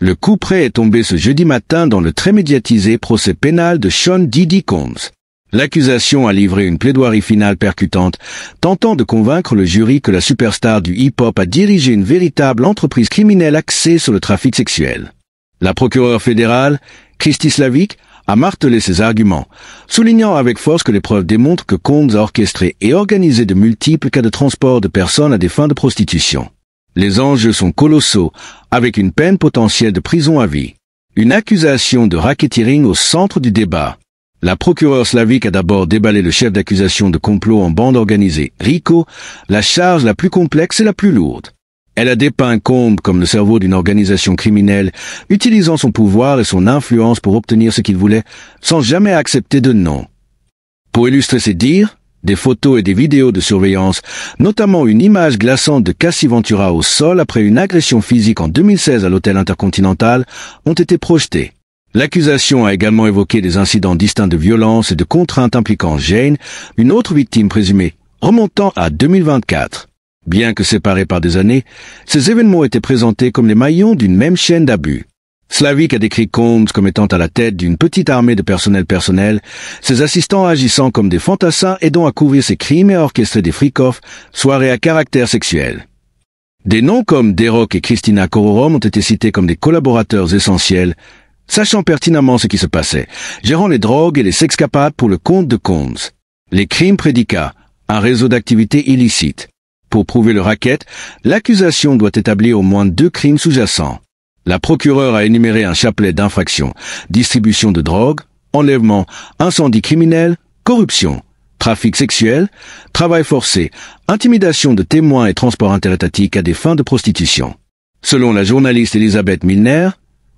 Le coup près est tombé ce jeudi matin dans le très médiatisé procès pénal de Sean Diddy Combs. L'accusation a livré une plaidoirie finale percutante, tentant de convaincre le jury que la superstar du hip-hop a dirigé une véritable entreprise criminelle axée sur le trafic sexuel. La procureure fédérale, Kristi Slavic, a martelé ses arguments, soulignant avec force que les preuves démontrent que Combs a orchestré et organisé de multiples cas de transport de personnes à des fins de prostitution. Les enjeux sont colossaux, avec une peine potentielle de prison à vie. Une accusation de racketeering au centre du débat. La procureure Slavic a d'abord déballé le chef d'accusation de complot en bande organisée, Rico, la charge la plus complexe et la plus lourde. Elle a dépeint Combs comme le cerveau d'une organisation criminelle, utilisant son pouvoir et son influence pour obtenir ce qu'il voulait, sans jamais accepter de non. Pour illustrer ses dires, des photos et des vidéos de surveillance, notamment une image glaçante de Cassie Ventura au sol après une agression physique en 2016 à l'hôtel Intercontinental, ont été projetées. L'accusation a également évoqué des incidents distincts de violence et de contraintes impliquant Jane, une autre victime présumée, remontant à 2024. Bien que séparés par des années, ces événements étaient présentés comme les maillons d'une même chaîne d'abus. Slavic a décrit Combs comme étant à la tête d'une petite armée de personnel, ses assistants agissant comme des fantassins aidant à couvrir ses crimes et à orchestrer des freak-offs, soirées à caractère sexuel. Des noms comme D-Rock et Christina Kororom ont été cités comme des collaborateurs essentiels, sachant pertinemment ce qui se passait, gérant les drogues et les sexcapades pour le compte de Combs. Les crimes prédicats, un réseau d'activités illicites. Pour prouver le racket, l'accusation doit établir au moins 2 crimes sous-jacents. La procureure a énuméré un chapelet d'infractions: distribution de drogue, enlèvement, incendie criminel, corruption, trafic sexuel, travail forcé, intimidation de témoins et transport interétatique à des fins de prostitution. Selon la journaliste Elisabeth Milner,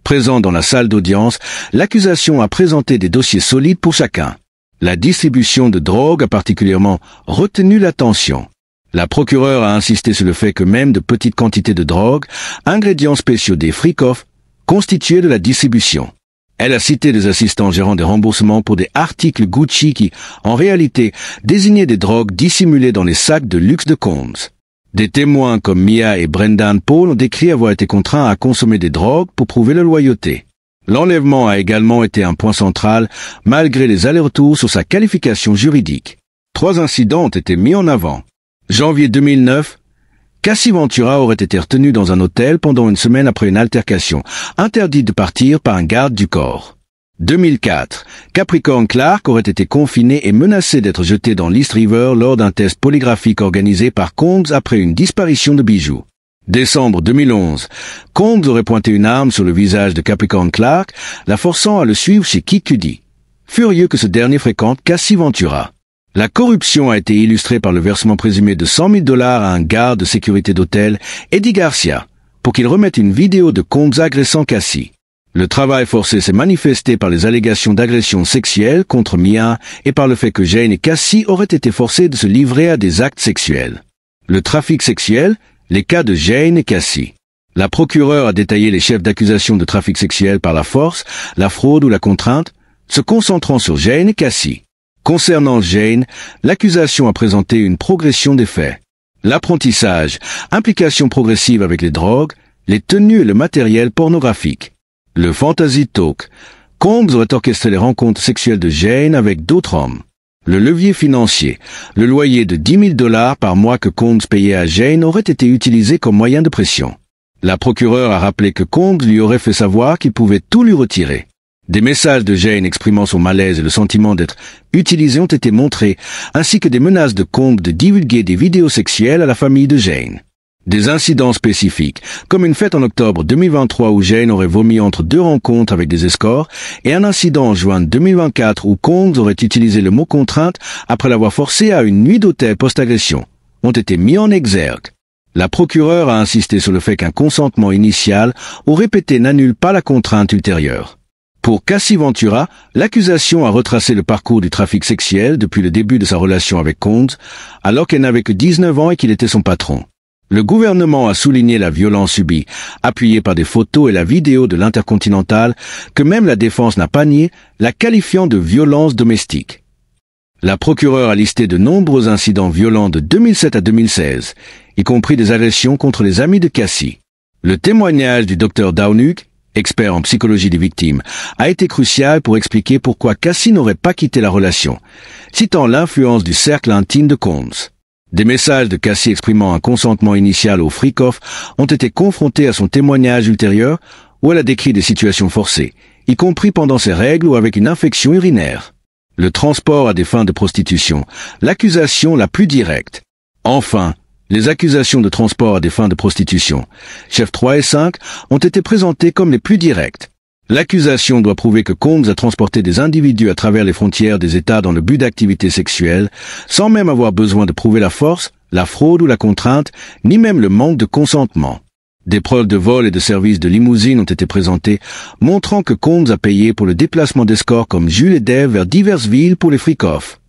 présente dans la salle d'audience, l'accusation a présenté des dossiers solides pour chacun. La distribution de drogue a particulièrement retenu l'attention. La procureure a insisté sur le fait que même de petites quantités de drogue, ingrédients spéciaux des freak-offs, constituaient de la distribution. Elle a cité des assistants gérant des remboursements pour des articles Gucci qui, en réalité, désignaient des drogues dissimulées dans les sacs de luxe de Combs. Des témoins comme Mia et Brendan Paul ont décrit avoir été contraints à consommer des drogues pour prouver leur loyauté. L'enlèvement a également été un point central, malgré les allers-retours sur sa qualification juridique. 3 incidents ont été mis en avant. Janvier 2009, Cassie Ventura aurait été retenue dans un hôtel pendant une semaine après une altercation, interdite de partir par un garde du corps. 2004, Capricorn Clark aurait été confiné et menacé d'être jeté dans l'East River lors d'un test polygraphique organisé par Combs après une disparition de bijoux. Décembre 2011, Combs aurait pointé une arme sur le visage de Capricorn Clark, la forçant à le suivre chez Kid Cudi. Furieux que ce dernier fréquente Cassie Ventura. La corruption a été illustrée par le versement présumé de $100 000 à un garde de sécurité d'hôtel, Eddie Garcia, pour qu'il remette une vidéo de Combs agressant Cassie. Le travail forcé s'est manifesté par les allégations d'agression sexuelle contre Mia et par le fait que Jane et Cassie auraient été forcées de se livrer à des actes sexuels. Le trafic sexuel, les cas de Jane et Cassie. La procureure a détaillé les chefs d'accusation de trafic sexuel par la force, la fraude ou la contrainte, se concentrant sur Jane et Cassie. Concernant Jane, l'accusation a présenté une progression des faits. L'apprentissage, implication progressive avec les drogues, les tenues et le matériel pornographique. Le fantasy talk. Combs aurait orchestré les rencontres sexuelles de Jane avec d'autres hommes. Le levier financier. Le loyer de $10 000 par mois que Combs payait à Jane aurait été utilisé comme moyen de pression. La procureure a rappelé que Combs lui aurait fait savoir qu'il pouvait tout lui retirer. Des messages de Jane exprimant son malaise et le sentiment d'être utilisé ont été montrés, ainsi que des menaces de Combs de divulguer des vidéos sexuelles à la famille de Jane. Des incidents spécifiques, comme une fête en octobre 2023 où Jane aurait vomi entre 2 rencontres avec des escorts, et un incident en juin 2024 où Combs aurait utilisé le mot contrainte après l'avoir forcé à une nuit d'hôtel post-agression, ont été mis en exergue. La procureure a insisté sur le fait qu'un consentement initial ou répété n'annule pas la contrainte ultérieure. Pour Cassie Ventura, l'accusation a retracé le parcours du trafic sexuel depuis le début de sa relation avec Combs, alors qu'elle n'avait que 19 ans et qu'il était son patron. Le gouvernement a souligné la violence subie, appuyé par des photos et la vidéo de l'Intercontinental, que même la défense n'a pas nié, la qualifiant de violence domestique. La procureure a listé de nombreux incidents violents de 2007 à 2016, y compris des agressions contre les amis de Cassie. Le témoignage du Dr Downuk, expert en psychologie des victimes, a été crucial pour expliquer pourquoi Cassie n'aurait pas quitté la relation, citant l'influence du cercle intime de Combs. Des messages de Cassie exprimant un consentement initial au freak-off ont été confrontés à son témoignage ultérieur où elle a décrit des situations forcées, y compris pendant ses règles ou avec une infection urinaire. Le transport à des fins de prostitution, l'accusation la plus directe. Enfin, les accusations de transport à des fins de prostitution, chefs 3 et 5, ont été présentées comme les plus directes. L'accusation doit prouver que Combs a transporté des individus à travers les frontières des États dans le but d'activités sexuelles, sans même avoir besoin de prouver la force, la fraude ou la contrainte, ni même le manque de consentement. Des preuves de vol et de service de limousine ont été présentées, montrant que Combs a payé pour le déplacement d'escorts comme Jules et Dave vers diverses villes pour les freak-off.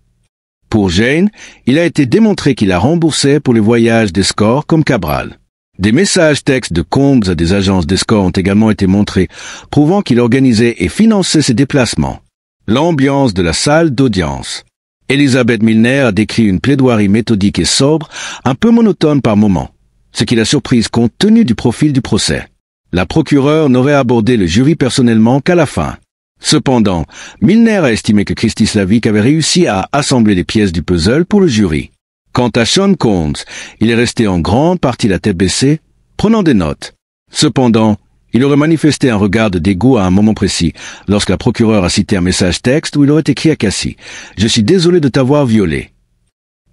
Pour Jane, il a été démontré qu'il a remboursé pour les voyages d'escorts comme Cabral. Des messages textes de Combs à des agences d'escorts ont également été montrés, prouvant qu'il organisait et finançait ses déplacements. L'ambiance de la salle d'audience. Elizabeth Milner a décrit une plaidoirie méthodique et sobre, un peu monotone par moments, ce qui l'a surprise compte tenu du profil du procès. La procureure n'aurait abordé le jury personnellement qu'à la fin. Cependant, Milner a estimé que Christy Slavic avait réussi à assembler les pièces du puzzle pour le jury. Quant à Sean Combs, il est resté en grande partie la tête baissée, prenant des notes. Cependant, il aurait manifesté un regard de dégoût à un moment précis, lorsque la procureure a cité un message texte où il aurait écrit à Cassie « Je suis désolé de t'avoir violé ».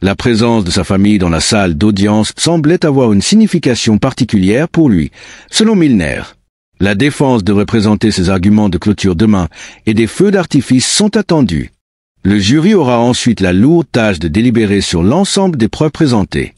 La présence de sa famille dans la salle d'audience semblait avoir une signification particulière pour lui, selon Milner. La défense devrait présenter ses arguments de clôture demain et des feux d'artifice sont attendus. Le jury aura ensuite la lourde tâche de délibérer sur l'ensemble des preuves présentées.